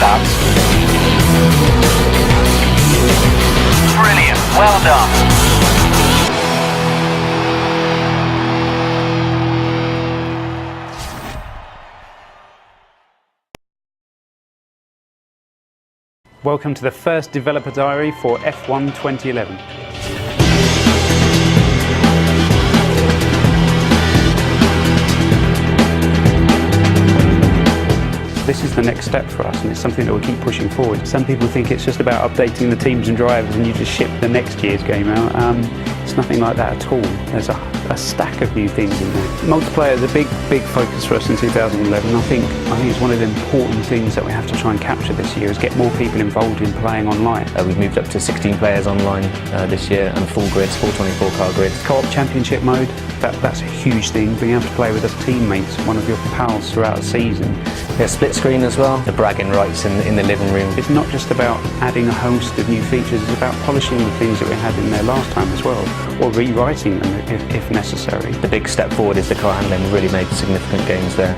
laps. Brilliant, well done. Welcome to the first developer diary for F1 2011. This is the next step for us, and it's something that we'll keep pushing forward. Some people think it's just about updating the teams and drivers and you just ship the next year's game out. It's nothing like that at all. There's a stack of new things in there. Multiplayer is a big focus for us in 2011. I think it's one of the important things that we have to try and capture this year is get more people involved in playing online. We've moved up to 16 players online this year and full grids, full 24-car grids. Co-op championship mode, that's a huge thing. Being able to play with a teammates, one of your pals throughout a season. There's split screen as well, the bragging rights in the living room. It's not just about adding a host of new features, it's about polishing the things that we had in there last time as well, or rewriting them if necessary. The big step forward is the car handling. We really made significant gains there.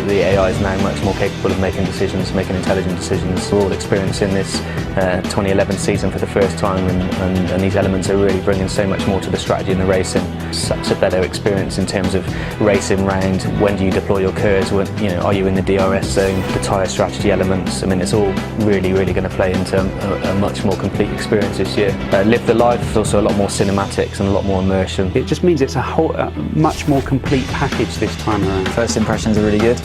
The AI is now much more capable of making decisions, making intelligent decisions. We're all experiencing this 2011 season for the first time, and these elements are really bringing so much more to the strategy and the racing. Such a better experience in terms of racing round. When do you deploy your curves? When, are you in the DRS zone? The tyre strategy elements. I mean, it's all really going to play into a much more complete experience this year. Live the life. Also a lot more cinematics and a lot more immersion. It just means it's a much more complete package this time around. First impressions are really good.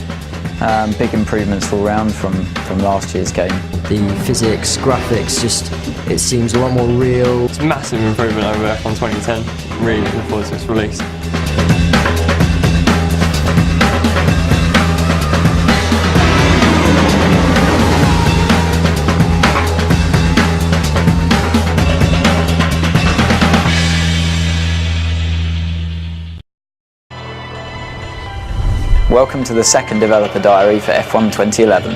Big improvements all round from last year's game. The physics, graphics, it seems a lot more real. It's a massive improvement over F1 2010. Really looking forward to its release. Welcome to the second developer diary for F1 2011.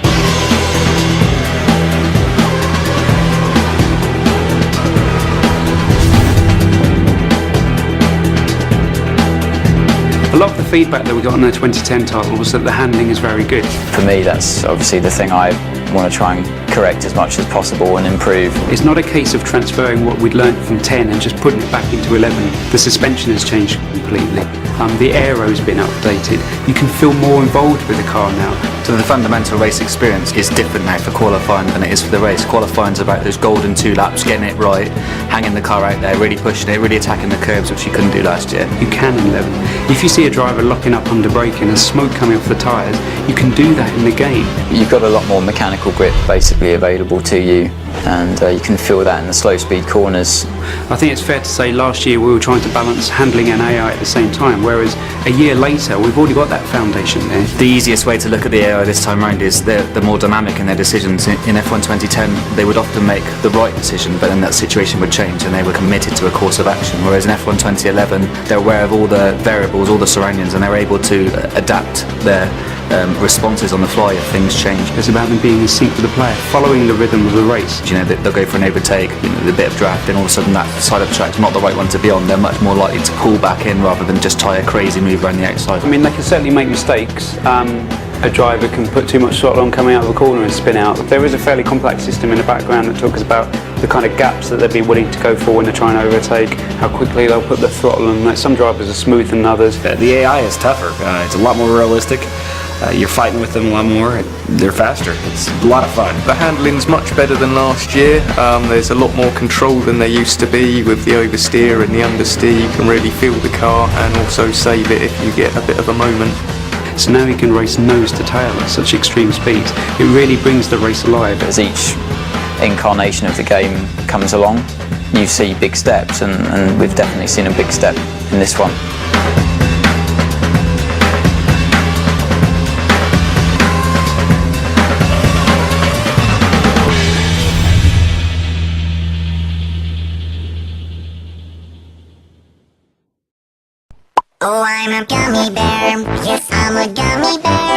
A lot of the feedback that we got on the 2010 title was that the handling is very good. For me, that's obviously the thing I want to try and correct as much as possible and improve. It's not a case of transferring what we'd learned from 10 and just putting it back into 11. The suspension has changed completely. The aero's been updated. You can feel more involved with the car now. So the fundamental race experience is different now for qualifying than it is for the race. Qualifying's about those golden 2 laps, getting it right, hanging the car out there, really pushing it, really attacking the curbs, which you couldn't do last year. You can in 11. If you see a driver locking up under braking and smoke coming off the tyres, you can do that in the game. You've got a lot more mechanical grip basically available to you, and you can feel that in the slow speed corners. I think it's fair to say last year we were trying to balance handling and AI at the same time, whereas a year later we've already got that foundation there. The easiest way to look at the AI this time round is they're more dynamic in their decisions. In F1 2010 they would often make the right decision, but then that situation would change and they were committed to a course of action, whereas in F1 2011 they're aware of all the variables, all the surroundings, and they're able to adapt their responses on the fly if things change. It's about them being in sync with the player, following the rhythm of the race. They'll go for an overtake, a bit of draft, and all of a sudden that side of the track's not the right one to be on. They're much more likely to pull back in rather than just try a crazy move around the outside. I mean, they can certainly make mistakes. A driver can put too much throttle on coming out of a corner and spin out. There is a fairly complex system in the background that talks about the kind of gaps that they'd be willing to go for when they're trying to overtake, how quickly they'll put the throttle on. Like, some drivers are smoother than others. The AI is tougher. It's a lot more realistic. You're fighting with them a lot more. They're faster. It's a lot of fun. The handling's much better than last year. There's a lot more control than there used to be with the oversteer and the understeer. You can really feel the car and also save it if you get a bit of a moment. So now you can race nose to tail at such extreme speeds. It really brings the race alive. As each incarnation of the game comes along, you see big steps, and we've definitely seen a big step in this one. Oh, I'm a gummy bear. Yes, I'm a gummy bear.